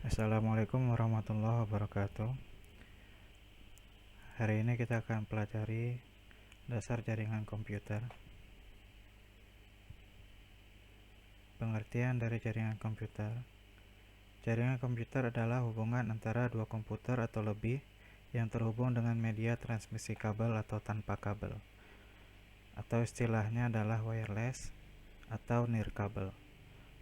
Assalamualaikum warahmatullahi wabarakatuh. Hari ini kita akan pelajari dasar jaringan komputer. Pengertian dari jaringan komputer. Jaringan komputer adalah hubungan antara dua komputer atau lebih yang terhubung dengan media transmisi kabel atau tanpa kabel, atau istilahnya adalah wireless atau nirkabel.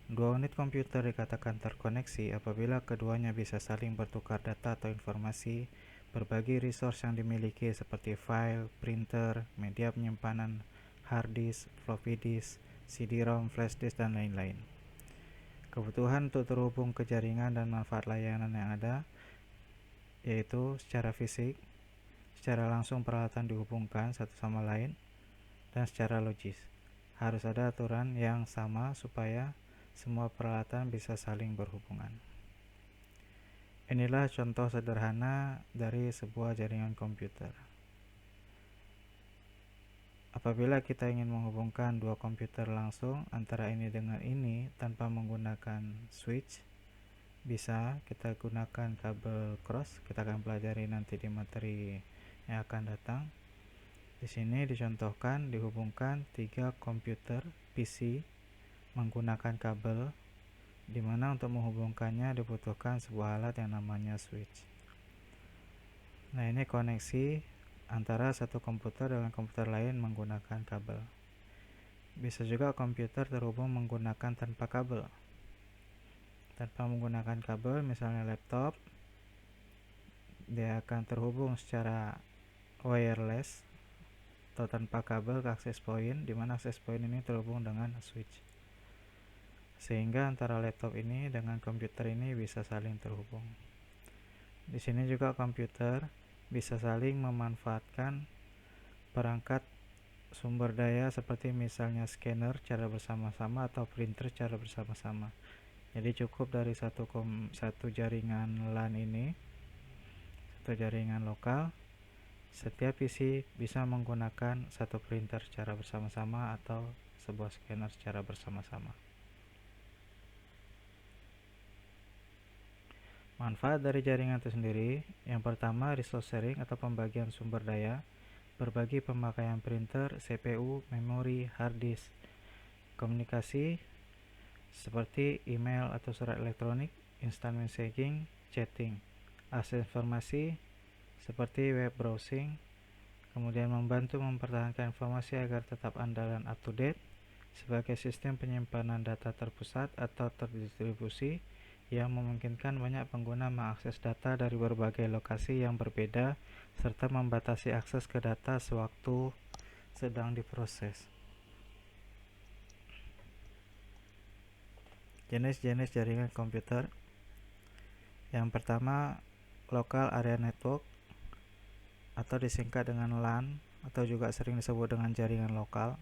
Dua unit komputer dikatakan terkoneksi apabila keduanya bisa saling bertukar data atau informasi, berbagi resource yang dimiliki seperti file, printer, media penyimpanan, hard disk, floppy disk, CD-ROM, flash disk, dan lain-lain. Kebutuhan untuk terhubung ke jaringan dan manfaat layanan yang ada yaitu secara fisik, secara langsung peralatan dihubungkan satu sama lain, dan secara logis. Harus ada aturan yang sama supaya semua peralatan bisa saling berhubungan. Inilah contoh sederhana dari sebuah jaringan komputer. Apabila kita ingin menghubungkan dua komputer langsung antara ini dengan ini tanpa menggunakan switch, bisa kita gunakan kabel cross. Kita akan pelajari nanti di materi yang akan datang. Di sini dicontohkan dihubungkan 3 komputer PC menggunakan kabel, di mana untuk menghubungkannya dibutuhkan sebuah alat yang namanya switch. Nah, ini koneksi antara satu komputer dengan komputer lain menggunakan kabel. Bisa juga komputer terhubung menggunakan tanpa kabel. Tanpa menggunakan kabel, misalnya laptop, dia akan terhubung secara wireless atau tanpa kabel ke access point, di mana access point ini terhubung dengan switch, sehingga antara laptop ini dengan komputer ini bisa saling terhubung. Di sini juga komputer bisa saling memanfaatkan perangkat sumber daya seperti misalnya scanner secara bersama-sama atau printer secara bersama-sama. Jadi cukup dari satu jaringan LAN ini, satu jaringan lokal, setiap PC bisa menggunakan satu printer secara bersama-sama atau sebuah scanner secara bersama-sama. Manfaat dari jaringan itu sendiri, yang pertama resource sharing atau pembagian sumber daya, berbagi pemakaian printer, CPU, memori, hard disk, komunikasi seperti email atau surat elektronik, instant messaging, chatting, akses informasi seperti web browsing, kemudian membantu mempertahankan informasi agar tetap andalan up to date sebagai sistem penyimpanan data terpusat atau terdistribusi yang memungkinkan banyak pengguna mengakses data dari berbagai lokasi yang berbeda serta membatasi akses ke data sewaktu sedang diproses. Jenis-jenis jaringan komputer. Yang pertama, local area network atau disingkat dengan LAN atau juga sering disebut dengan jaringan lokal,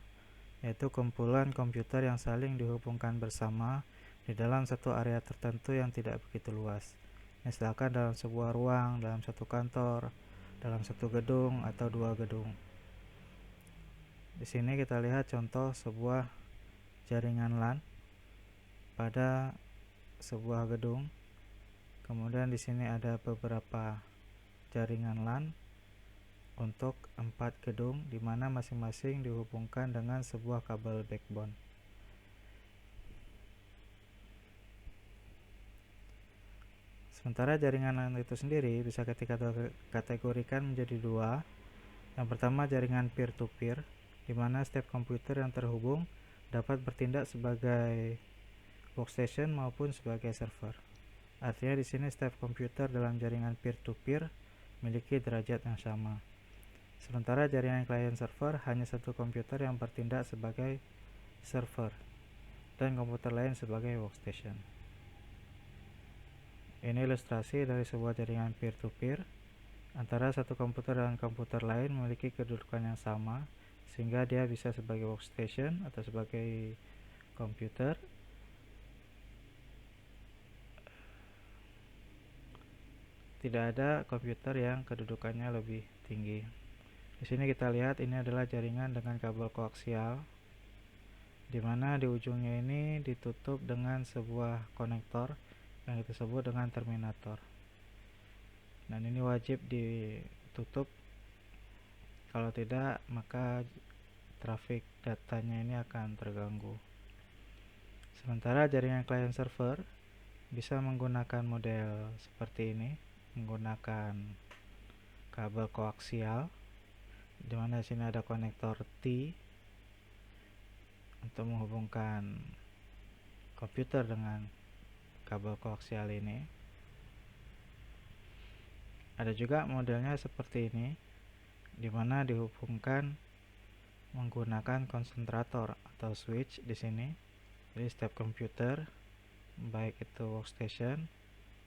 yaitu kumpulan komputer yang saling dihubungkan bersama di dalam satu area tertentu yang tidak begitu luas, misalkan dalam sebuah ruang, dalam satu kantor, dalam satu gedung atau 2 gedung. Di sini kita lihat contoh sebuah jaringan LAN pada sebuah gedung. Kemudian di sini ada beberapa jaringan LAN untuk 4 gedung, di mana masing-masing dihubungkan dengan sebuah kabel backbone. Sementara jaringan LAN itu sendiri bisa kita kategorikan menjadi 2. Yang pertama jaringan peer-to-peer, di mana setiap komputer yang terhubung dapat bertindak sebagai workstation maupun sebagai server. Artinya di sini setiap komputer dalam jaringan peer-to-peer memiliki derajat yang sama. Sementara jaringan client server hanya satu komputer yang bertindak sebagai server dan komputer lain sebagai workstation. Ini ilustrasi dari sebuah jaringan peer-to-peer antara satu komputer dan komputer lain memiliki kedudukan yang sama, sehingga dia bisa sebagai workstation atau sebagai komputer. Tidak ada komputer yang kedudukannya lebih tinggi. Di sini kita lihat ini adalah jaringan dengan kabel koaksial, di mana di ujungnya ini ditutup dengan sebuah konektor yang kita sebut dengan terminator. Dan ini wajib ditutup, kalau tidak maka trafik datanya ini akan terganggu. Sementara jaringan client server bisa menggunakan model seperti ini, menggunakan kabel koaksial, di mana di sini ada konektor T untuk menghubungkan komputer dengan kabel koaksial ini. Ada juga modelnya seperti ini, di mana dihubungkan menggunakan konsentrator atau switch di sini. Jadi setiap komputer, baik itu workstation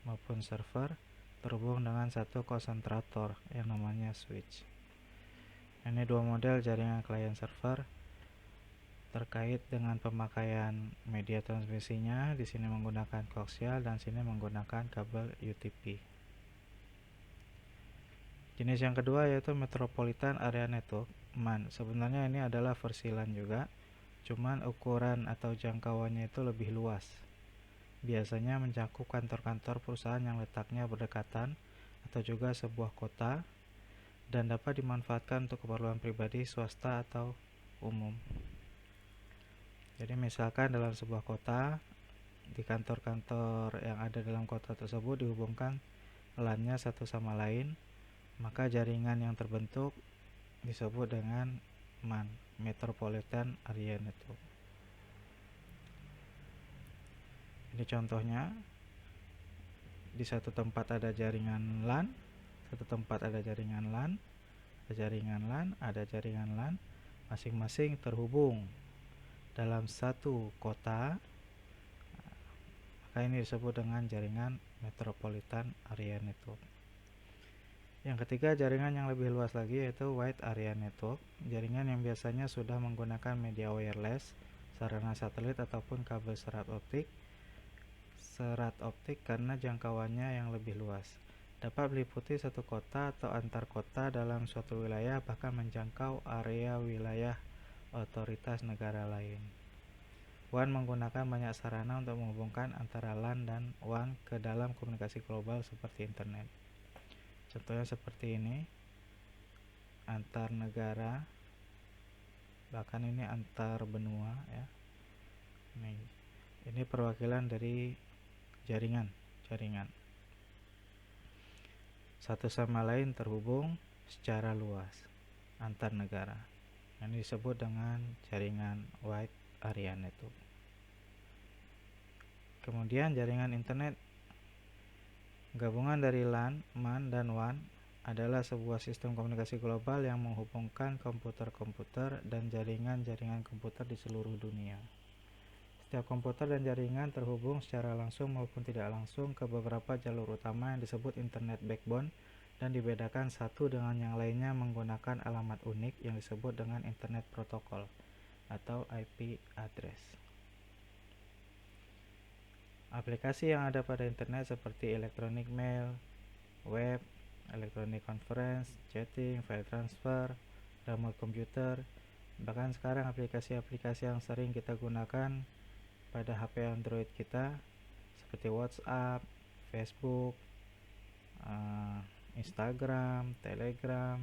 maupun server, terhubung dengan satu konsentrator yang namanya switch. Ini dua model jaringan client server. Terkait dengan pemakaian media transmisinya, di sini menggunakan koaksial dan sini menggunakan kabel UTP. Jenis yang kedua yaitu Metropolitan Area Network (MAN). Sebenarnya ini adalah versi LAN juga, cuman ukuran atau jangkauannya itu lebih luas. Biasanya mencakup kantor-kantor perusahaan yang letaknya berdekatan atau juga sebuah kota, dan dapat dimanfaatkan untuk keperluan pribadi, swasta, atau umum. Jadi misalkan dalam sebuah kota, di kantor-kantor yang ada dalam kota tersebut dihubungkan LAN-nya satu sama lain, maka jaringan yang terbentuk disebut dengan MAN, Metropolitan Area Network. Ini contohnya, di satu tempat ada jaringan LAN, satu tempat ada jaringan LAN, ada jaringan LAN, ada jaringan LAN, masing-masing terhubung dalam satu kota, maka ini disebut dengan jaringan Metropolitan Area Network. Yang ketiga, jaringan yang lebih luas lagi yaitu Wide Area Network, jaringan yang biasanya sudah menggunakan media wireless, sarana satelit ataupun kabel serat optik karena jangkauannya yang lebih luas. Dapat meliputi satu kota atau antar kota dalam suatu wilayah, bahkan menjangkau area wilayah otoritas negara lain. WAN menggunakan banyak sarana untuk menghubungkan antara LAN dan WAN ke dalam komunikasi global seperti internet. Contohnya seperti ini, antar negara, bahkan ini antar benua ya. Ini perwakilan dari jaringan satu sama lain terhubung secara luas antar negara. Ini disebut dengan jaringan Wide Area Network. Kemudian jaringan internet, gabungan dari LAN, MAN, dan WAN adalah sebuah sistem komunikasi global yang menghubungkan komputer-komputer dan jaringan-jaringan komputer di seluruh dunia. Setiap komputer dan jaringan terhubung secara langsung maupun tidak langsung ke beberapa jalur utama yang disebut Internet Backbone, dan dibedakan satu dengan yang lainnya menggunakan alamat unik yang disebut dengan Internet Protocol atau IP address. Aplikasi yang ada pada internet seperti electronic mail, web, electronic conference, chatting, file transfer, remote computer, bahkan sekarang aplikasi-aplikasi yang sering kita gunakan pada HP Android kita seperti WhatsApp, Facebook, Instagram, Telegram,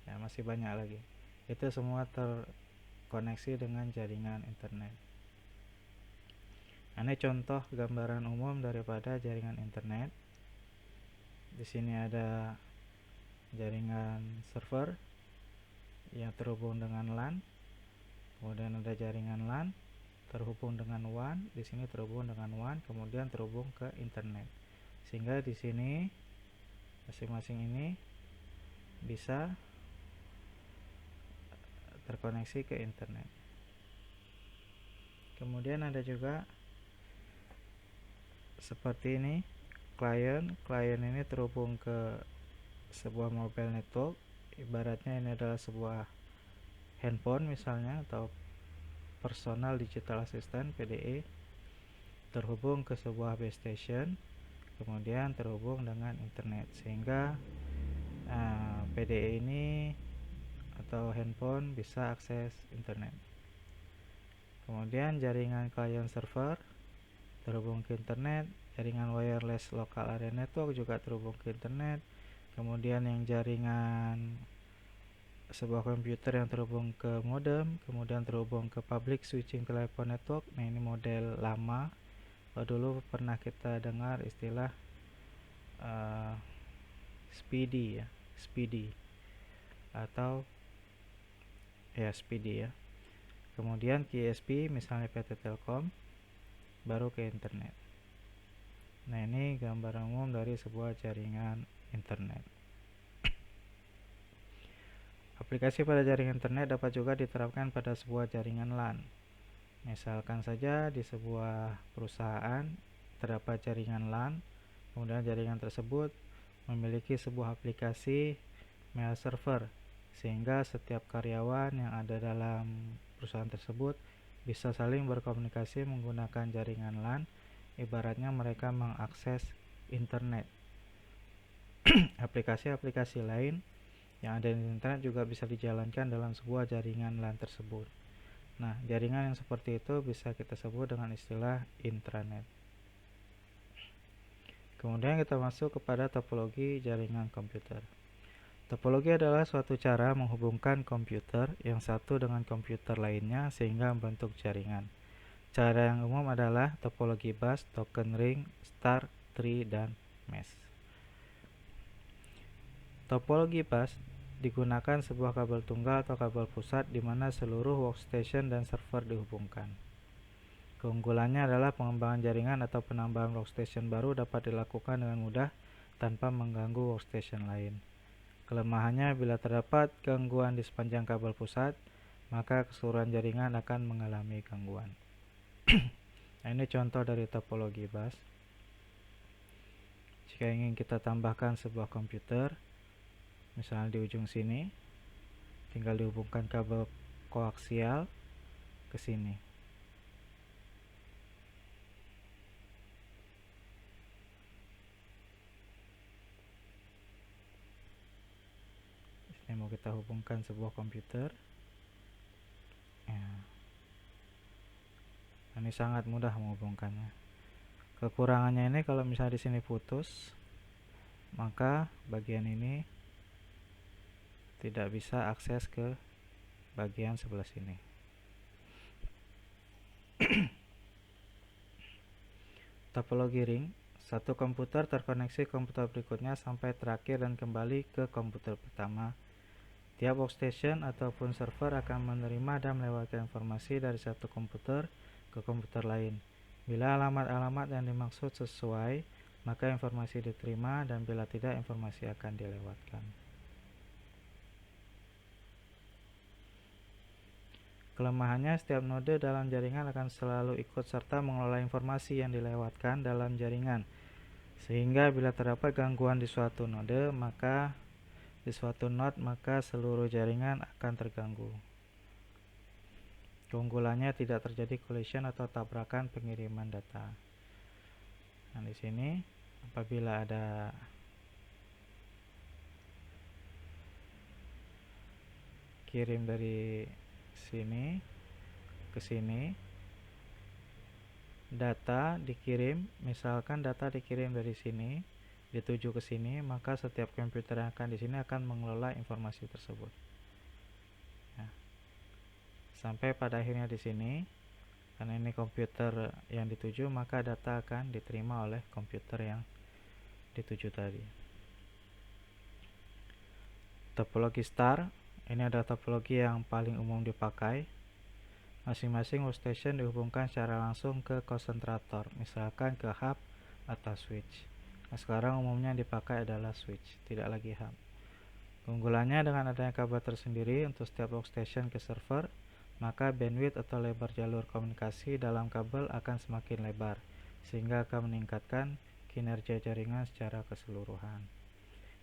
ya masih banyak lagi. Itu semua terkoneksi dengan jaringan internet. Ini contoh gambaran umum daripada jaringan internet. Di sini ada jaringan server yang terhubung dengan LAN, kemudian ada jaringan LAN terhubung dengan WAN, di sini terhubung dengan WAN, kemudian terhubung ke internet. Sehingga di sini masing-masing ini bisa terkoneksi ke internet. Kemudian ada juga seperti ini, klien ini terhubung ke sebuah mobile network. Ibaratnya ini adalah sebuah handphone misalnya, atau personal digital assistant PDA, terhubung ke sebuah base station, kemudian terhubung dengan internet, sehingga PDA ini atau handphone bisa akses internet. Kemudian jaringan client server, terhubung ke internet. Jaringan wireless local area network juga terhubung ke internet. Kemudian yang jaringan sebuah komputer yang terhubung ke modem, kemudian terhubung ke public switching telephone network. Nah, ini model lama. Dulu pernah kita dengar istilah speedy ya, speedy atau ya speedy ya. Kemudian QSP misalnya PT Telkom, baru ke internet. Nah, ini gambaran umum dari sebuah jaringan internet. Aplikasi pada jaringan internet dapat juga diterapkan pada sebuah jaringan LAN. Misalkan saja di sebuah perusahaan terdapat jaringan LAN, kemudian jaringan tersebut memiliki sebuah aplikasi mail server, sehingga setiap karyawan yang ada dalam perusahaan tersebut bisa saling berkomunikasi menggunakan jaringan LAN. Ibaratnya mereka mengakses internet. Aplikasi-aplikasi lain yang ada di internet juga bisa dijalankan dalam sebuah jaringan LAN tersebut. Nah, jaringan yang seperti itu bisa kita sebut dengan istilah intranet. Kemudian kita masuk kepada topologi jaringan komputer. Topologi adalah suatu cara menghubungkan komputer yang satu dengan komputer lainnya sehingga membentuk jaringan. Cara yang umum adalah topologi bus, token ring, star, tree, dan mesh. Topologi bus digunakan sebuah kabel tunggal atau kabel pusat di mana seluruh workstation dan server dihubungkan. Keunggulannya adalah pengembangan jaringan atau penambahan workstation baru dapat dilakukan dengan mudah tanpa mengganggu workstation lain. Kelemahannya, bila terdapat gangguan di sepanjang kabel pusat, maka keseluruhan jaringan akan mengalami gangguan. Nah, ini contoh dari topologi bus. Jika ingin kita tambahkan sebuah komputer, misalnya di ujung sini, tinggal dihubungkan kabel koaksial ke sini. Ini mau kita hubungkan sebuah komputer. Ya. Ini sangat mudah menghubungkannya. Kekurangannya ini kalau misalnya di sini putus, maka bagian ini tidak bisa akses ke bagian sebelah sini. Topologi ring, satu komputer terkoneksi komputer berikutnya sampai terakhir dan kembali ke komputer pertama. Tiap workstation ataupun server akan menerima dan melewatkan informasi dari satu komputer ke komputer lain. Bila alamat-alamat yang dimaksud sesuai, maka informasi diterima, dan bila tidak, informasi akan dilewatkan. Kelemahannya, setiap node dalam jaringan akan selalu ikut serta mengelola informasi yang dilewatkan dalam jaringan, sehingga bila terdapat gangguan di suatu node, maka seluruh jaringan akan terganggu. Keunggulannya, tidak terjadi collision atau tabrakan pengiriman data. Nah, di sini apabila ada kirim dari sini ke sini, data dikirim, misalkan data dikirim dari sini dituju ke sini, maka setiap komputer yang akan di sini akan mengelola informasi tersebut. Nah, sampai pada akhirnya di sini, karena ini komputer yang dituju, maka data akan diterima oleh komputer yang dituju tadi. Topologi star, ini adalah topologi yang paling umum dipakai. Masing-masing workstation dihubungkan secara langsung ke konsentrator, misalkan ke hub atau switch. Nah, sekarang umumnya dipakai adalah switch, tidak lagi hub. Keunggulannya, dengan adanya kabel tersendiri untuk setiap workstation ke server, maka bandwidth atau lebar jalur komunikasi dalam kabel akan semakin lebar, sehingga akan meningkatkan kinerja jaringan secara keseluruhan.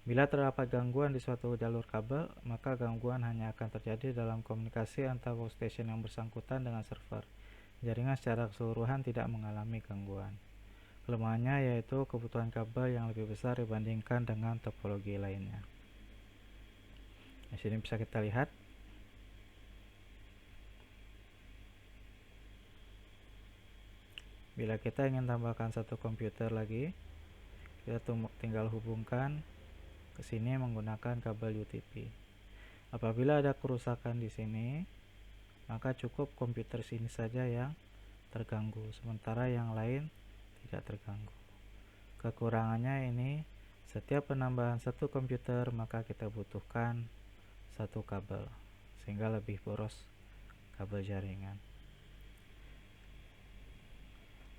Bila terdapat gangguan di suatu jalur kabel, maka gangguan hanya akan terjadi dalam komunikasi antara workstation yang bersangkutan dengan server. Jaringan secara keseluruhan tidak mengalami gangguan. Kelemahannya yaitu kebutuhan kabel yang lebih besar dibandingkan dengan topologi lainnya. Di sini bisa kita lihat. Bila kita ingin tambahkan satu komputer lagi, kita tinggal hubungkan ke sini menggunakan kabel UTP. Apabila ada kerusakan di sini, maka cukup komputer sini saja yang terganggu, sementara yang lain tidak terganggu. Kekurangannya ini, setiap penambahan satu komputer maka kita butuhkan satu kabel, sehingga lebih boros kabel jaringan.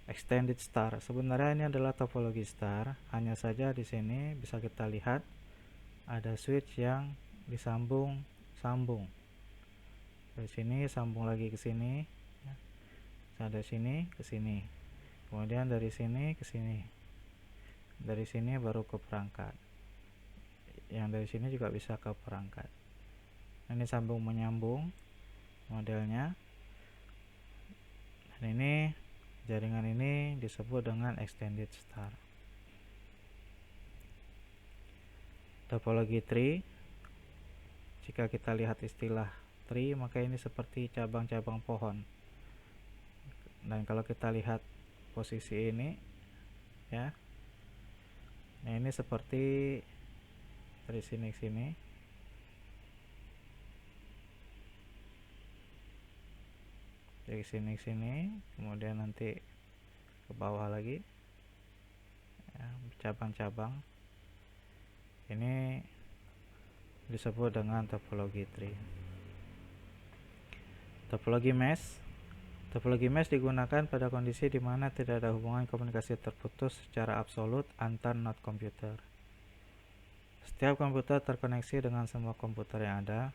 Extended star, sebenarnya ini adalah topologi star, hanya saja di sini bisa kita lihat ada switch yang disambung dari sini, sambung lagi ke sini, dari sini ke sini, kemudian dari sini ke sini, dari sini baru ke perangkat, yang dari sini juga bisa ke perangkat. Ini sambung menyambung modelnya, dan ini jaringan ini disebut dengan extended star. Topologi tree, jika kita lihat istilah tree, maka ini seperti cabang-cabang pohon. Dan kalau kita lihat posisi ini, ya, nah ini seperti dari sini ke sini, dari sini ke sini, kemudian nanti ke bawah lagi, ya, cabang-cabang. Ini disebut dengan topologi tree. Topologi mesh. Topologi mesh digunakan pada kondisi di mana tidak ada hubungan komunikasi terputus secara absolut antar node komputer. Setiap komputer terkoneksi dengan semua komputer yang ada.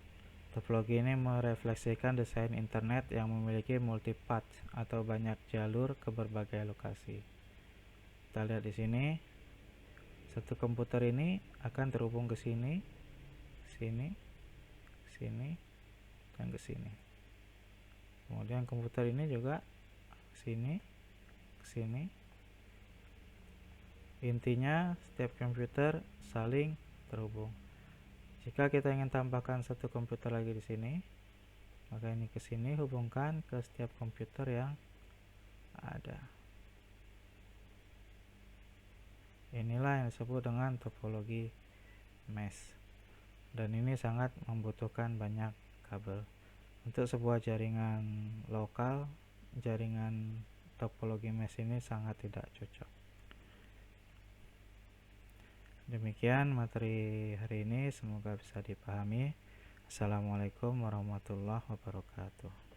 Topologi ini merefleksikan desain internet yang memiliki multipath atau banyak jalur ke berbagai lokasi. Kita lihat di sini, satu komputer ini akan terhubung ke sini, sini, sini, dan ke sini. Kemudian komputer ini juga sini, sini. Intinya setiap komputer saling terhubung. Jika kita ingin tambahkan satu komputer lagi di sini, maka ini ke sini, hubungkan ke setiap komputer yang ada. Inilah yang disebut dengan topologi mesh. Dan ini sangat membutuhkan banyak kabel. Untuk sebuah jaringan lokal, jaringan topologi mesh ini sangat tidak cocok. Demikian materi hari ini, semoga bisa dipahami. Assalamualaikum warahmatullahi wabarakatuh.